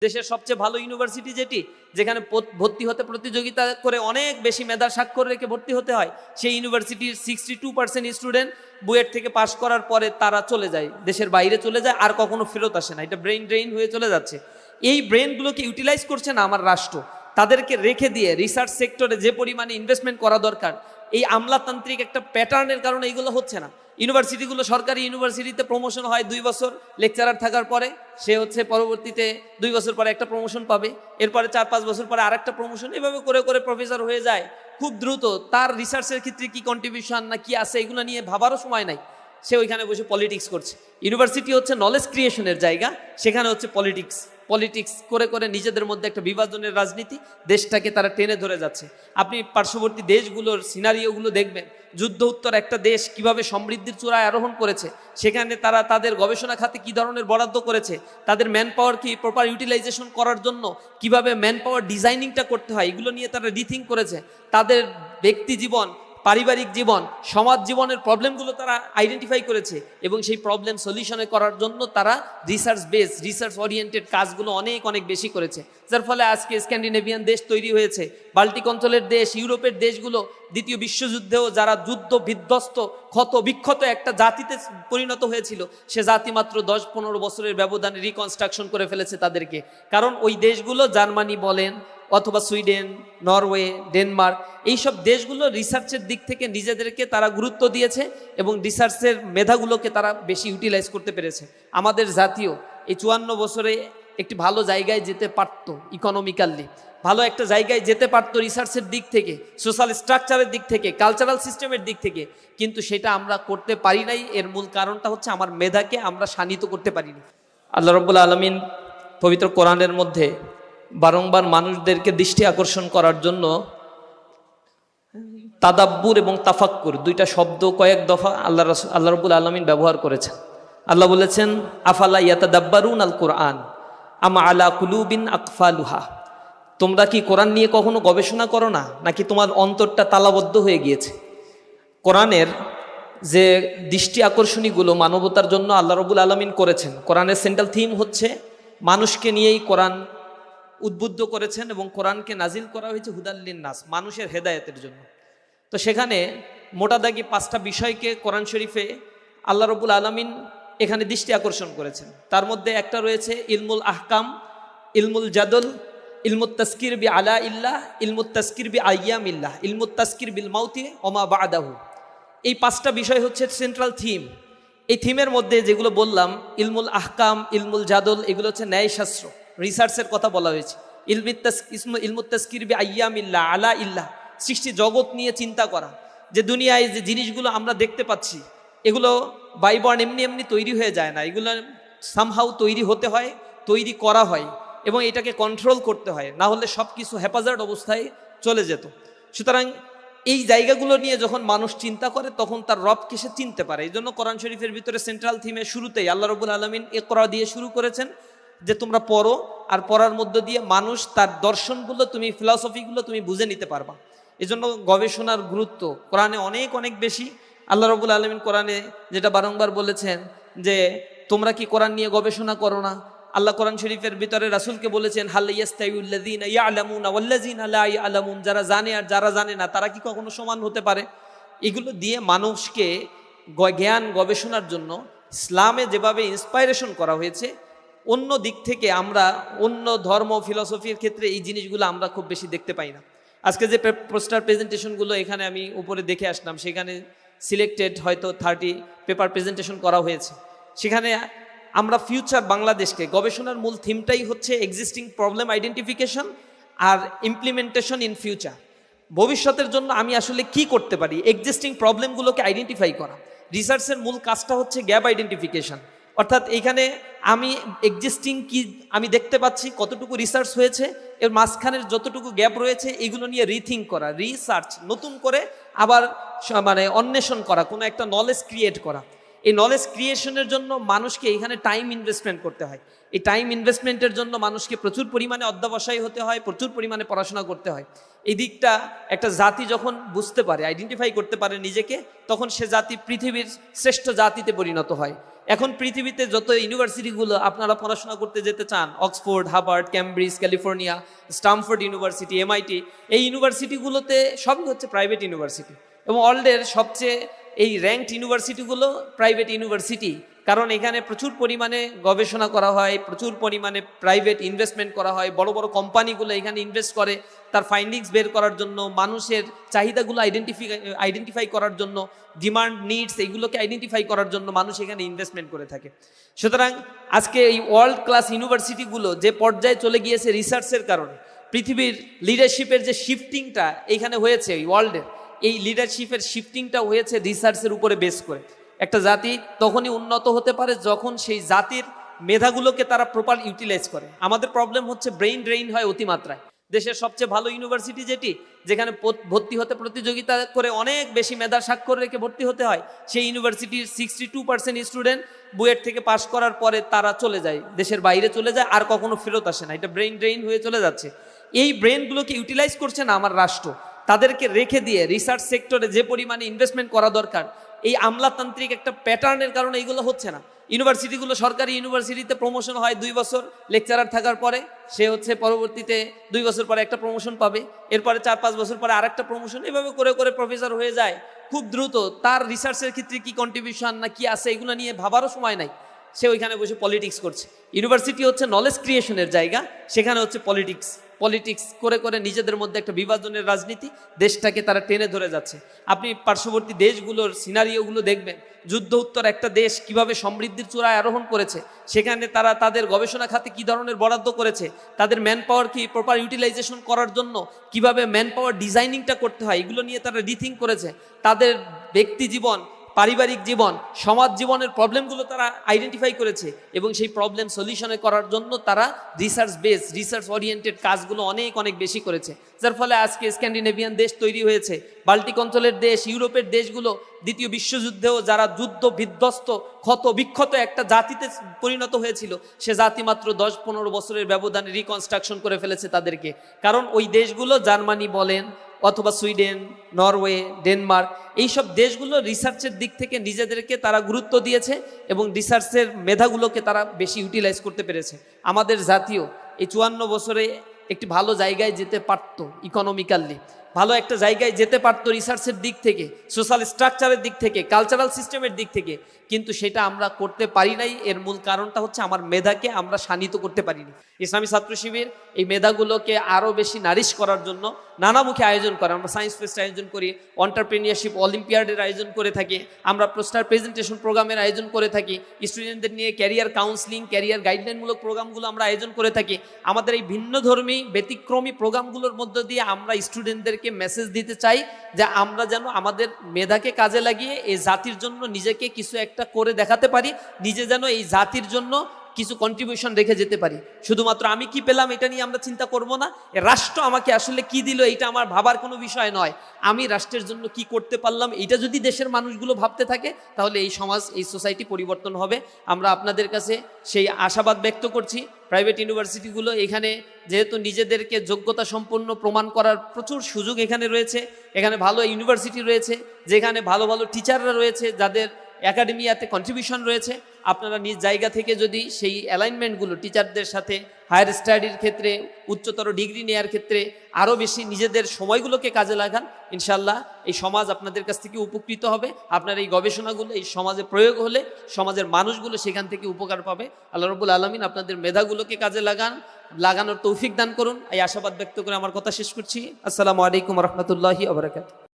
দেশের সবচেয়ে ভালো ইউনিভার্সিটি যেটি, যেখানে ভর্তি হতে প্রতিযোগিতা করে অনেক বেশি মেধার স্বাক্ষর রেখে ভর্তি হতে হয়, সেই ইউনিভার্সিটির 62% স্টুডেন্ট বুয়েট থেকে পাশ করার পরে তারা চলে যায়, দেশের বাইরে চলে যায়, আর কখনো ফেরত আসে না। এটা ব্রেন ড্রেইন হয়ে চলে যাচ্ছে। এই ব্রেনগুলোকে ইউটিলাইজ করছে না আমার রাষ্ট্র। তাদেরকে রেখে দিয়ে রিসার্চ সেক্টরে যে পরিমাণে ইনভেস্টমেন্ট করা দরকার, এই আমলাতান্ত্রিক একটা প্যাটার্নের কারণে এইগুলো হচ্ছে না। ইউনিভার্সিটিগুলো, সরকারি ইউনিভার্সিটিতে প্রমোশন হয় 2 বছর লেকচারার থাকার পরে, সে হচ্ছে পরবর্তীতে 2 বছর পরে একটা প্রমোশন পাবে, এরপরে 4-5 বছর পরে আরেকটা প্রমোশন, এভাবে করে করে প্রফেসর হয়ে যায় খুব দ্রুত। তার রিসার্চের ক্ষেত্রে কি কন্ট্রিবিউশন না কি আছে এগুলো নিয়ে ভাবারও সময় নাই, সে ওইখানে বসে পলিটিক্স করছে। ইউনিভার্সিটি হচ্ছে নলেজ ক্রিয়েশনের জায়গা, সেখানে হচ্ছে পলিটিক্স করে করে নিজেদের মধ্যে একটা বিভাজনের রাজনীতি, দেশটাকে তারা টেনে ধরে যাচ্ছে। আপনি পার্শ্ববর্তী দেশগুলোর সিনারিওগুলো দেখবেন, যুদ্ধ উত্তর একটা দেশ কিভাবে সমৃদ্ধির চূড়ায় আরোহণ করেছে, সেখানে তারা তাদের গবেষণা খাতে কি ধরনের বরাদ্দ করেছে, তাদের ম্যান পাওয়ার কি প্রপার ইউটিলাইজেশন করার জন্য কিভাবে ম্যান পাওয়ার ডিজাইনিংটা করতে হয়, এগুলো নিয়ে তারা রিথিঙ্ক করেছে। তাদের ব্যক্তি জীবন, পারিবারিক জীবন, সমাজ জীবনের প্রবলেমগুলো তারা আইডেন্টিফাই করেছে, এবং সেই প্রবলেম সলিউশনে করার জন্য তারা রিসার্চ ওরিয়েন্টেড কাজগুলো অনেক অনেক বেশি করেছে। যার ফলে আজকে স্ক্যান্ডিনেভিয়ান দেশ তৈরি হয়েছে, বাল্টিক অঞ্চলের দেশ, ইউরোপের দেশগুলো দ্বিতীয় বিশ্বযুদ্ধেও যারা যুদ্ধ বিধ্বস্ত ক্ষত বিক্ষত একটা জাতিতে পরিণত হয়েছিল, সে জাতি মাত্র 10-15 বছরের ব্যবধানে রিকনস্ট্রাকশন করে ফেলেছে তাদেরকে। কারণ ওই দেশগুলো, জার্মানি বলেন অথবা সুইডেন, নরওয়ে, ডেনমার্ক, এইসব দেশগুলো রিসার্চের দিক থেকে নিজেদেরকে তারা গুরুত্ব দিয়েছে এবং রিসার্চের মেধাগুলোকে তারা বেশি ইউটিলাইজ করতে পেরেছে। আমাদের জাতীয় এই 54 বছরে একটি ভালো জায়গায় যেতে পারতো, ইকোনমিক্যালি ভালো একটা জায়গায় যেতে পারতো, রিসার্চের দিক থেকে, সোশ্যাল স্ট্রাকচারের দিক থেকে, কালচারাল সিস্টেমের দিক থেকে, কিন্তু সেটা আমরা করতে পারি নাই। এর মূল কারণটা হচ্ছে আমার মেধাকে আমরা শানিত করতে পারিনি। আল্লাহ রাব্বুল আলামিন পবিত্র কোরআনের মধ্যে বারংবার মানুষদেরকে দৃষ্টি আকর্ষণ করার জন্য তাদাব্বুর এবং তাফাক্কুর দুইটা শব্দ কয়েক দফা আল্লাহ রাব্বুল আলামিন ব্যবহার করেছেন। আল্লাহ বলেছেন, আফালা ইয়াতাদাব্বারুন আল কোরআন আমা আলা কুলুবিন আকফালুহা, তোমরা কি কোরআন নিয়ে কখনো গবেষণা করো না, নাকি তোমার অন্তরটা তালাবদ্ধ হয়ে গিয়েছে? কোরআনের যে দৃষ্টি আকর্ষণীগুলো মানবতার জন্য আল্লাহ রাব্বুল আলামিন করেছেন, কোরআনের সেন্ট্রাল থিম হচ্ছে মানুষকে নিয়েই কোরআন উদ্বুদ্ধ করেছেন, এবং কোরআনকে নাজিল করা হয়েছে হুদাল্লিন নাস, মানুষের হেদায়েতের জন্য। তো সেখানে মোটা দাগি 5টা বিষয়কে কোরআন শরীফে আল্লাহ রাব্বুল আলামিন এখানে দৃষ্টি আকর্ষণ করেছেন। তার মধ্যে একটা রয়েছে ইলমুল আহকাম, ইলমুল জাদল, ইলমুত তাসকির বি আলা ইল্লাহ, ইলমুত তাসকির বি আইয়াম ইল্লাহ, ইলমুত তাসকির বিল মাউতি ওমা বাদাহু। এই 5টা বিষয় হচ্ছে সেন্ট্রাল থিম। এই থিমের মধ্যে যেগুলো বললাম, ইলমুল আহকাম, ইলমুল জাদল, এগুলো হচ্ছে ন্যায়শাস্ত্র, রিসার্চের কথা বলা হয়েছে। ইলমুত তাসকির বি আইয়াম ইল্লাহ, আলা ইল্লাহ, সৃষ্টি জগৎ নিয়ে চিন্তা করা, যে দুনিয়ায় যে জিনিসগুলো আমরা দেখতে পাচ্ছি এগুলো বাইবর্ন এমনি এমনি তৈরি হয়ে যায় না, এগুলো সামহাউ তৈরি হতে হয়, তৈরি করা হয়, এবং এটাকে কন্ট্রোল করতে হয়, না হলে সব কিছু হ্যাপাজার্ড অবস্থায় চলে যেত। সুতরাং এই জায়গাগুলো নিয়ে যখন মানুষ চিন্তা করে, তখন তার রবকে সে চিনতে পারে। এই জন্য কোরআন শরীফের ভিতরে সেন্ট্রাল থিমের শুরুতেই আল্লাহ রাব্বুল আলামিন ইকরা দিয়ে শুরু করেছেন, যে তোমরা পড়ো, আর পড়ার মধ্য দিয়ে মানুষ তার দর্শনগুলো, তুমি ফিলসফিগুলো তুমি বুঝে নিতে পারবা। এই জন্য গবেষণার গুরুত্ব কোরআনে অনেক অনেক বেশি। আল্লাহ রাব্বুল আলামিন কোরআনে যেটা বারংবার বলেছেন যে তোমরা কি কোরআন নিয়ে গবেষণা করো না। আল্লাহ কোরআন শরীফের ভিতরে রাসূলকে বলেছেন, হাল ইয়াস্তাউল্লাযীনা ইয়ালামুনা ওয়াল্লাযীনা লা ইয়ালামুন, যারা জানে আর যারা জানে না তারা কি কখনো সমান হতে পারে? এগুলো দিয়ে মানুষকে জ্ঞান গবেষণার জন্য ইসলামে যেভাবে ইন্সপাইরেশন করা হয়েছে, অন্য দিক থেকে আমরা অন্য ধর্ম ফিলসফির ক্ষেত্রে এই জিনিসগুলো আমরা খুব বেশি দেখতে পাই না। আজকে যে পোস্টার প্রেজেন্টেশনগুলো এখানে আমি উপরে দেখে আসলাম, সেখানে সিলেক্টেড হয়তো 30 পেপার প্রেজেন্টেশন করা হয়েছে। সেখানে আমরা ফিউচার বাংলাদেশকে, গবেষণার মূল থিমটাই হচ্ছে এক্সিস্টিং প্রবলেম আইডেন্টিফিকেশন আর ইমপ্লিমেন্টেশন ইন ফিউচার। ভবিষ্যতের জন্য আমি আসলে কি করতে পারি, এক্সিস্টিং প্রবলেমগুলোকে আইডেন্টিফাই করা। রিসার্চের মূল কাজটা হচ্ছে গ্যাপ আইডেন্টিফিকেশন, অর্থাৎ এইখানে আমি এক্সিস্টিং কি আমি দেখতে পাচ্ছি, কতটুকু রিসার্চ হয়েছে, এর মাঝখানের যতটুকু গ্যাপ রয়েছে এগুলো নিয়ে রিথিঙ্ক করা, রিসার্চ নতুন করে আবার অন্বেষণ করা, কোনো একটা নলেজ ক্রিয়েট করা। এই নলেজ ক্রিয়েশনের জন্য মানুষকে এখানে টাইম ইনভেস্টমেন্ট করতে হয়। এই টাইম ইনভেস্টমেন্টের জন্য মানুষকে প্রচুর পরিমাণে অধ্যবসায়ী হতে হয়, প্রচুর পরিমাণে পড়াশোনা করতে হয়। এই দিকটা একটা জাতি যখন বুঝতে পারে, আইডেন্টিফাই করতে পারে নিজেকে, তখন সে জাতি পৃথিবীর শ্রেষ্ঠ জাতিতে পরিণত হয়। এখন পৃথিবীতে যত ইউনিভার্সিটিগুলো আপনারা পড়াশোনা করতে যেতে চান, Oxford, Harvard, Cambridge, California, Stamford university, MIT, এই ইউনিভার্সিটিগুলোতে সবই হচ্ছে প্রাইভেট ইউনিভার্সিটি। এবং ওয়ার্ল্ডের সবচেয়ে এই র্যাঙ্কড ইউনিভার্সিটিগুলো প্রাইভেট ইউনিভার্সিটি, কারণ এখানে প্রচুর পরিমাণে গবেষণা করা হয়, প্রচুর পরিমাণে প্রাইভেট ইনভেস্টমেন্ট করা হয়, বড় বড় কোম্পানিগুলো এখানে ইনভেস্ট করে তার ফাইন্ডিংস বের করার জন্য, মানুষের চাহিদাগুলো আইডেন্টিফাই করার জন্য, ডিমান্ড, নিডস এইগুলোকে আইডেন্টিফাই করার জন্য মানুষ এখানে ইনভেস্টমেন্ট করে থাকে। সুতরাং আজকে এই ওয়ার্ল্ড ক্লাস ইউনিভার্সিটিগুলো যে পর্যায়ে চলে গিয়েছে রিসার্চের কারণে, পৃথিবীর লিডারশিপের যে শিফটিংটা এইখানে হয়েছে ওয়ার্ল্ডের, এই লিডারশিপের শিফটিংটা হয়েছে রিসার্চের উপরে বেস করে। একটা জাতি তখনই উন্নত হতে পারে যখন সেই জাতির মেধাগুলোকে তারা প্রপার ইউটিলাইজ করে। আমাদের প্রবলেম হচ্ছে ব্রেইন ড্রেইন হয় অতিমাত্রায়। দেশের সবচেয়ে ভালো ইউনিভার্সিটি যেটি, যেখানে ভর্তি হতে প্রতিযোগিতা করে অনেক বেশি মেধার স্বাক্ষর রেখে ভর্তি হতে হয়, সেই ইউনিভার্সিটির 62% স্টুডেন্ট বুয়েট থেকে পাশ করার পরে তারা চলে যায়, দেশের বাইরে চলে যায়, আর কখনো ফেরত আসে না। এটা ব্রেইন ড্রেইন হয়ে চলে যাচ্ছে। এই ব্রেইনগুলোকে ইউটিলাইজ করছে না আমার রাষ্ট্র। তাদেরকে রেখে দিয়ে রিসার্চ সেক্টরে যে পরিমাণে ইনভেস্টমেন্ট করা দরকার, এই আমলাতান্ত্রিক একটা প্যাটার্নের কারণে এইগুলো হচ্ছে না। ইউনিভার্সিটিগুলো, সরকারি ইউনিভার্সিটিতে প্রমোশন হয় 2 বছর লেকচারার থাকার পরে, সে হচ্ছে পরবর্তীতে 2 বছর পরে একটা প্রমোশন পাবে, এরপরে 4-5 বছর পরে আরেকটা প্রমোশন, এভাবে করে করে প্রফেসর হয়ে যায় খুব দ্রুত। তার রিসার্চের ক্ষেত্রে কি কন্ট্রিবিউশন না কি আছে এগুলো নিয়ে ভাবারও সময় নাই, সে ওইখানে বসে পলিটিক্স করছে। ইউনিভার্সিটি হচ্ছে নলেজ ক্রিয়েশনের জায়গা, সেখানে হচ্ছে পলিটিক্স করে করে নিজেদের মধ্যে একটা বিভাজনের রাজনীতি, দেশটাকে তারা টেনে ধরে যাচ্ছে। আপনি পার্শ্ববর্তী দেশগুলোর সিনারিওগুলো দেখবেন, যুদ্ধ উত্তর একটা দেশ কিভাবে সমৃদ্ধির চূড়ায় আরোহণ করেছে, সেখানে তারা তাদের গবেষণা খাতে কি ধরনের বরাদ্দ করেছে, তাদের ম্যান পাওয়ার কি প্রপার ইউটিলাইজেশন করার জন্য কিভাবে ম্যান পাওয়ার ডিজাইনিংটা করতে হয়, এগুলো নিয়ে তারা রিথিঙ্ক করেছে। তাদের ব্যক্তি জীবন, পারিবারিক জীবন, সমাজ জীবনের প্রবলেমগুলো তারা আইডেন্টিফাই করেছে এবং সেই প্রবলেম সলিউশনে করার জন্য তারা রিসার্চ ওরিয়েন্টেড কাজগুলো অনেক অনেক বেশি করেছে, যার ফলে আজকে স্ক্যান্ডিনেভিয়ান দেশ তৈরি হয়েছে, বাল্টিক অঞ্চলের দেশ, ইউরোপের দেশগুলো দ্বিতীয় বিশ্বযুদ্ধেও যারা যুদ্ধ বিধ্বস্ত ক্ষত বিক্ষত একটা জাতিতে পরিণত হয়েছিল, সে জাতি মাত্র 10-15 বছরের ব্যবধানে রিকনস্ট্রাকশন করে ফেলেছে তাদেরকে। কারণ ওই দেশগুলো, জার্মানি বলেন অথবা সুইডেন, নরওয়ে, ডেনমার্ক, এইসব দেশগুলো রিসার্চের দিক থেকে নিজেদেরকে তারা গুরুত্ব দিয়েছে এবং রিসার্চের মেধাগুলোকে তারা বেশি ইউটিলাইজ করতে পেরেছে। আমাদের জাতীয় এই 54 বছরে একটি ভালো জায়গায় যেতে পারতো, ইকোনমিক্যালি ভালো একটা জায়গায় যেতে পারতো, রিসার্চের দিক থেকে, সোশ্যাল স্ট্রাকচারের দিক থেকে, কালচারাল সিস্টেমের দিক থেকে, কিন্তু সেটা আমরা করতে পারি নাই। এর মূল কারণটা হচ্ছে আমার মেধাকে আমরা শানিত করতে পারিনি। ইসলামী ছাত্র শিবির এই মেধাগুলোকে আরও বেশি নারিশ করার জন্য নানামুখী আয়োজন করে। আমরা সায়েন্স ফেস্ট আয়োজন করি, এন্টারপ্রেনিয়ারশিপ অলিম্পিয়াডের আয়োজন করে থাকি, আমরা পোস্টার প্রেজেন্টেশন প্রোগ্রামের আয়োজন করে থাকি, স্টুডেন্টদের নিয়ে ক্যারিয়ার কাউন্সিলিং, ক্যারিয়ার গাইডলাইনমূলক প্রোগ্রামগুলো আমরা আয়োজন করে থাকি। আমাদের এই ভিন্নধর্মী ব্যতিক্রমী প্রোগ্রামগুলোর মধ্য দিয়ে আমরা স্টুডেন্টদেরকে মেসেজ দিতে চাই যে আমরা যেন আমাদের মেধাকে কাজে লাগিয়ে এই জাতির জন্য নিজেকে কিছু একটা করে দেখাতে পারি, নিজে যেন এই জাতির জন্য কিছু কন্ট্রিবিউশন রেখে যেতে পারি। শুধুমাত্র আমি কি পেলাম এটা নিয়ে আমরা চিন্তা করব না, রাষ্ট্র আমাকে আসলে কি দিল এটা আমার ভাবার কোনো বিষয় নয়, আমি রাষ্ট্রের জন্য কি করতে পারলাম এটা যদি দেশের মানুষগুলো ভাবতে থাকে, তাহলে এই সমাজ, এই সোসাইটি পরিবর্তন হবে। আমরা আপনাদের কাছে সেই আশাবাদ ব্যক্ত করছি। প্রাইভেট ইউনিভার্সিটিগুলো এখানে যেহেতু নিজেদেরকে যোগ্যতা সম্পন্ন প্রমাণ করার প্রচুর সুযোগ এখানে রয়েছে, এখানে ভালো ইউনিভার্সিটি রয়েছে, যেখানে ভালো ভালো টিচাররা রয়েছে, যাদের একাডেমিয়াতে কন্ট্রিবিউশন রয়েছে, আপনারা নিজ জায়গা থেকে যদি সেই অ্যালাইনমেন্টগুলো টিচারদের সাথে হায়ার স্টাডির ক্ষেত্রে, উচ্চতর ডিগ্রি নেওয়ার ক্ষেত্রে আরও বেশি নিজেদের সময়গুলোকে কাজে লাগান, ইনশাল্লাহ এই সমাজ আপনাদের কাছ থেকে উপকৃত হবে। আপনার এই গবেষণাগুলো এই সমাজে প্রয়োগ হলে সমাজের মানুষগুলো সেখান থেকে উপকার পাবে। আল্লাহ রাব্বুল আলামিন আপনাদের মেধাগুলোকে কাজে লাগানোর তৌফিক দান করুন। এই আশাবাদ ব্যক্ত করে আমার কথা শেষ করছি। আসসালামু আলাইকুম ওয়া রাহমাতুল্লাহি ওয়া বারাকাতুহু।